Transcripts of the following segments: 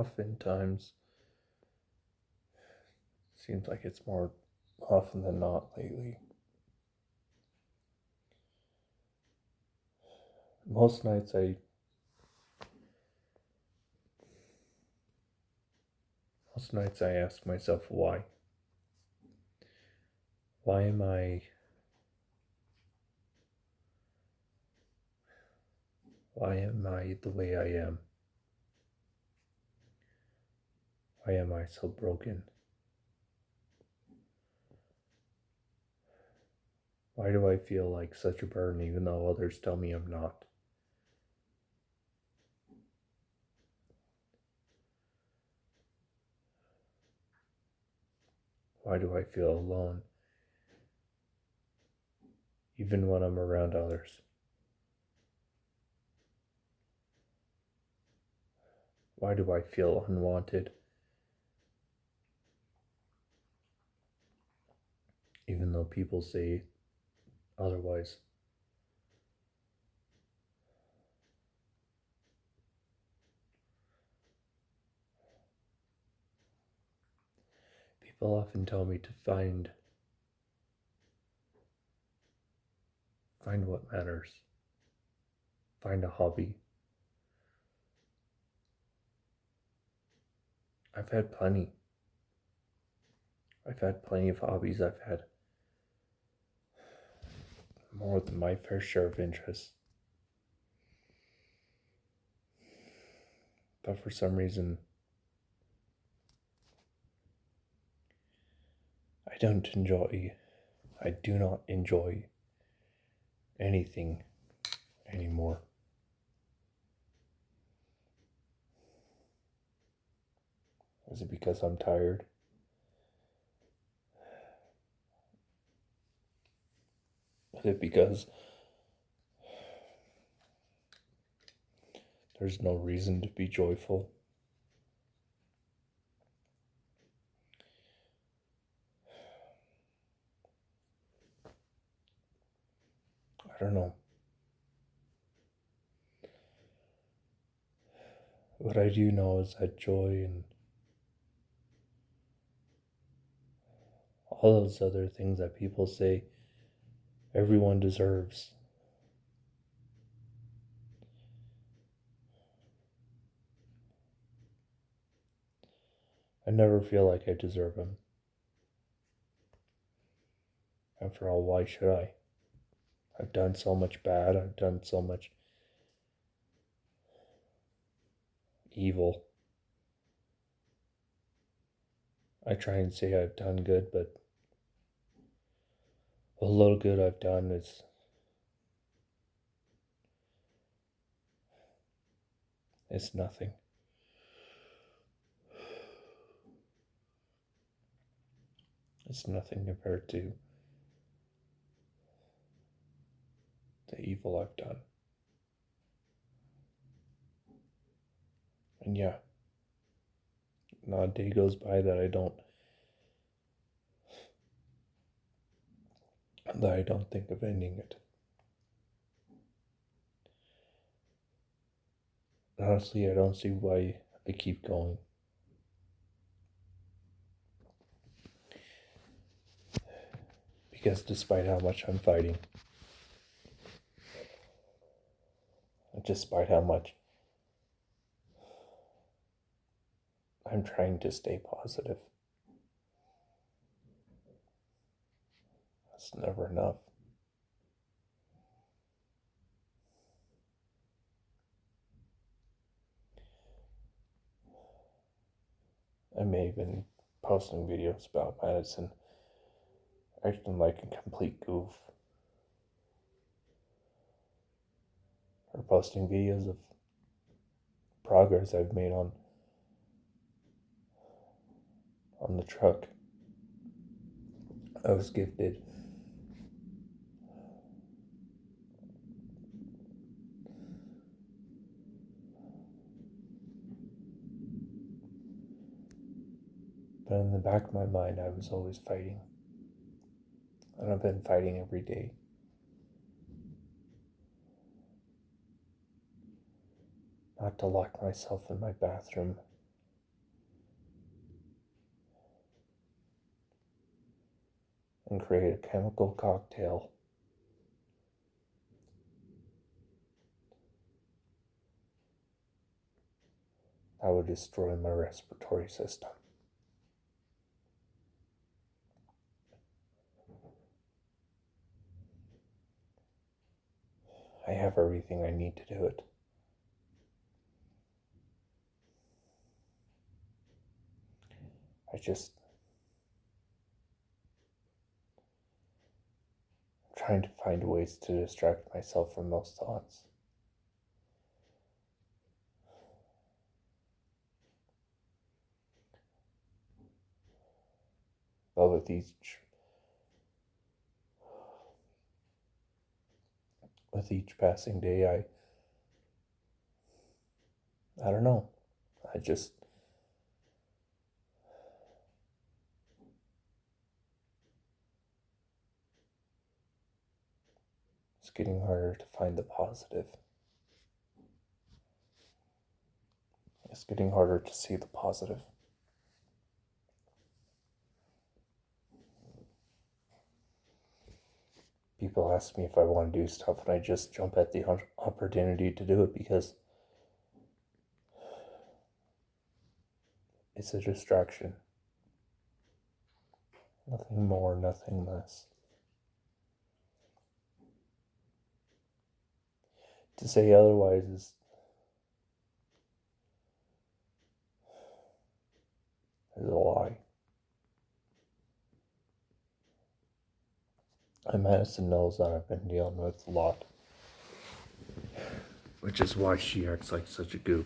oftentimes, seems like it's more often than not lately. Most nights I ask myself why. Why am I the way I am? Why am I so broken? Why do I feel like such a burden even though others tell me I'm not? Why do I feel alone even when I'm around others? Why do I feel unwanted even though people say otherwise? People often tell me to find what matters. Find a hobby. I've had plenty. I've had plenty of hobbies. I've had more than my fair share of interests. But for some reason, I do not enjoy anything anymore. Is it because I'm tired? Is it because there's no reason to be joyful? I don't know. What I do know is that joy and all those other things that people say everyone deserves. I never feel like I deserve them. After all, why should I? I've done so much bad. I've done so much evil. I try and say I've done good, but a little good I've done is nothing. It's nothing compared to the evil I've done. And yeah, not a day goes by that I don't think of ending it. Honestly, I don't see why I keep going. Because despite how much I'm fighting, despite how much I'm trying to stay positive, it's never enough. I may have been posting videos about medicine, acting like a complete goof, or posting videos of progress I've made on the truck I was gifted. But in the back of my mind, I was always fighting. And I've been fighting every day. Not to lock myself in my bathroom and create a chemical cocktail that would destroy my respiratory system. I have everything I need to do it. I'm trying to find ways to distract myself from those thoughts. But with each passing day, I don't know. It's getting harder to find the positive. It's getting harder to see the positive. People ask me if I want to do stuff, and I just jump at the opportunity to do it because it's a distraction. Nothing more, nothing less. To say otherwise is a lie. And Madison knows that I've been dealing with a lot, which is why she acts like such a goof.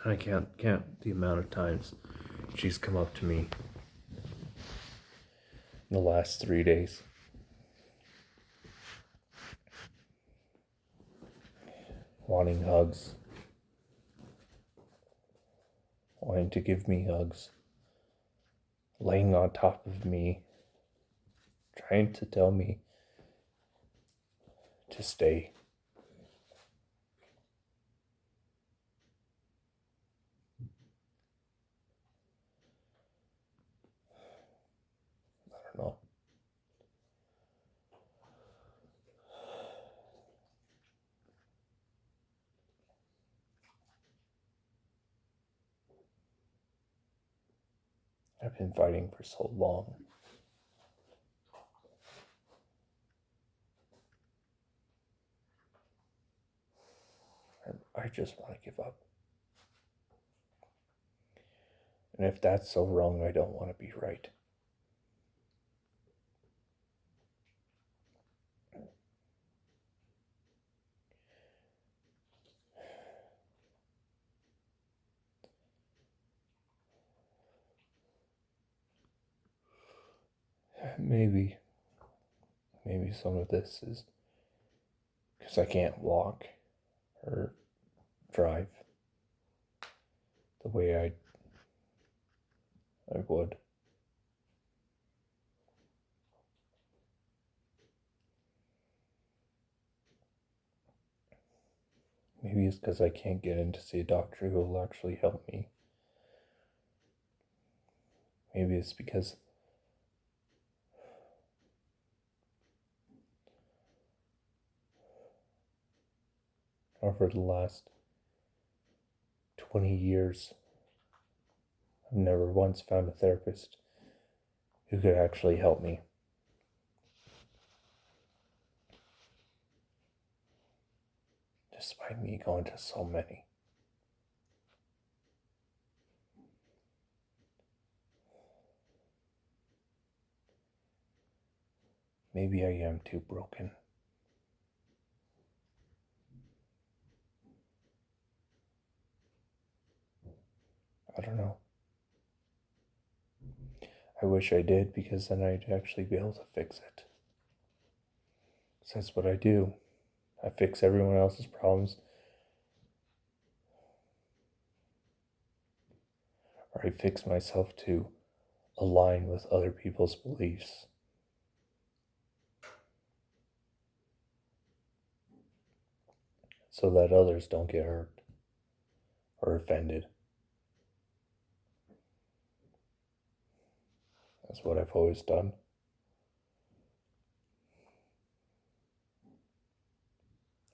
I can't count the amount of times she's come up to me in the last 3 days. Wanting hugs. Wanting to give me hugs. Laying on top of me. Trying to tell me to stay. I don't know. I've been fighting for so long. And I just want to give up. And if that's so wrong, I don't want to be right. Maybe some of this is because I can't walk or drive the way I would. Maybe it's because I can't get in to see a doctor who will actually help me. Maybe it's because over the last 20 years, I've never once found a therapist who could actually help me. Despite me going to so many. Maybe I am too broken. I don't know. I wish I did, because then I'd actually be able to fix it. Because that's what I do. I fix everyone else's problems. Or I fix myself to align with other people's beliefs. So that others don't get hurt or offended. That's what I've always done.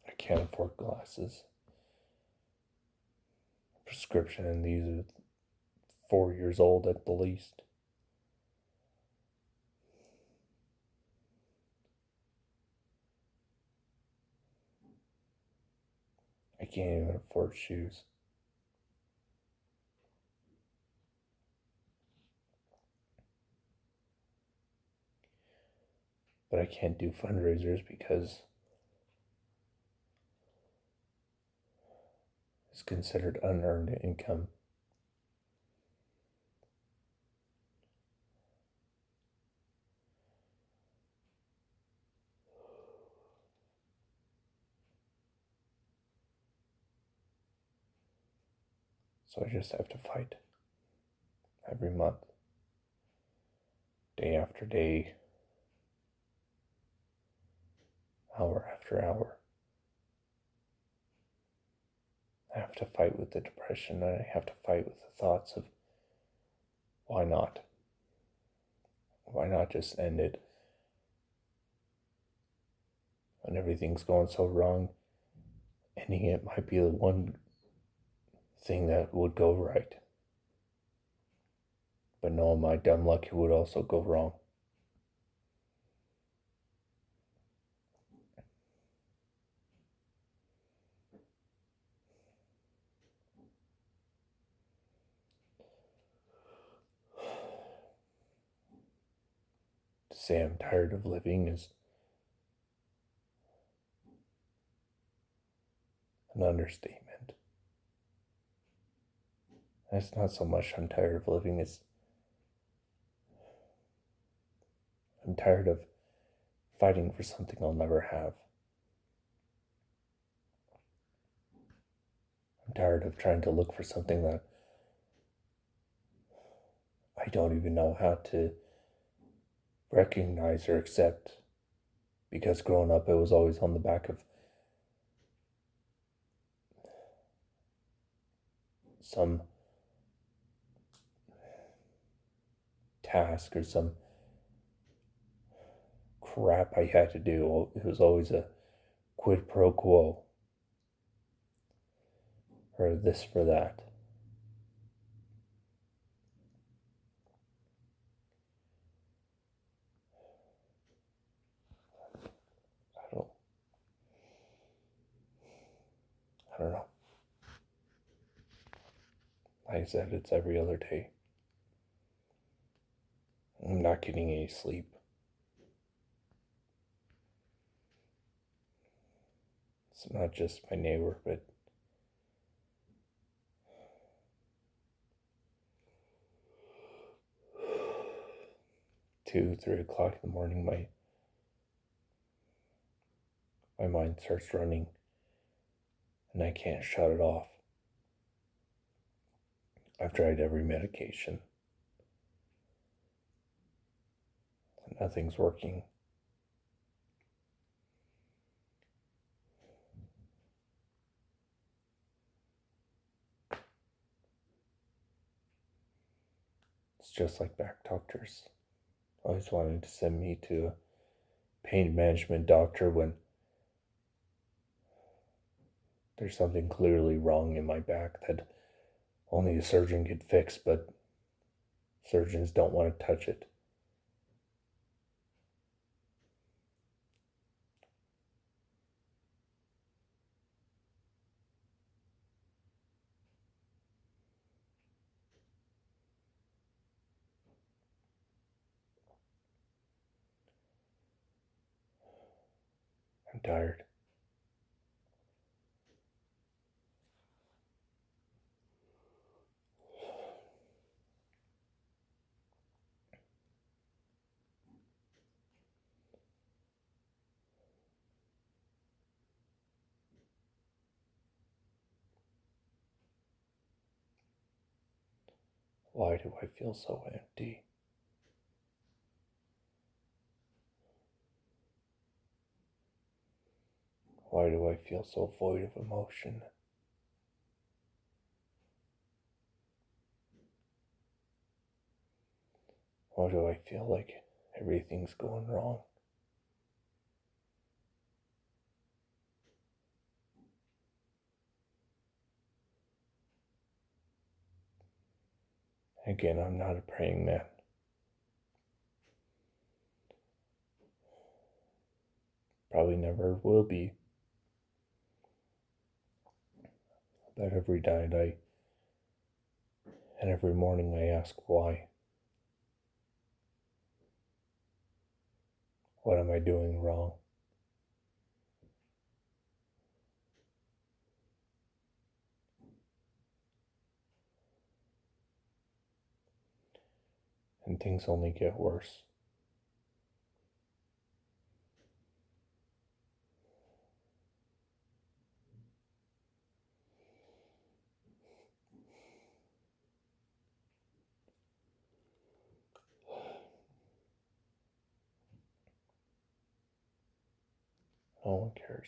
I can't afford glasses. Prescription, and these are 4 years old at the least. I can't even afford shoes. But I can't do fundraisers because it's considered unearned income. So I just have to fight every month, day after day, hour after hour. I have to fight with the depression, and I have to fight with the thoughts of why not? Why not just end it? When everything's going so wrong, ending it might be the one thing that would go right. But no, my dumb luck, it would also go wrong. To say I'm tired of living is an understatement. And it's not so much I'm tired of living, it's I'm tired of fighting for something I'll never have. I'm tired of trying to look for something that I don't even know how to recognize or accept, because growing up it was always on the back of some task or some crap I had to do. It was always a quid pro quo, or this for that. I don't know. Like I said, it's every other day. I'm not getting any sleep. It's not just my neighbor, but 2, 3 o'clock in the morning, my mind starts running and I can't shut it off. I've tried every medication. Nothing's working. It's just like back doctors. Always wanted to send me to a pain management doctor when there's something clearly wrong in my back that only a surgeon could fix, but surgeons don't want to touch it. I'm tired. Why do I feel so empty? Why do I feel so void of emotion? Why do I feel like everything's going wrong? Again, I'm not a praying man. Probably never will be. But every night and every morning I ask why. What am I doing wrong? And things only get worse. No one cares.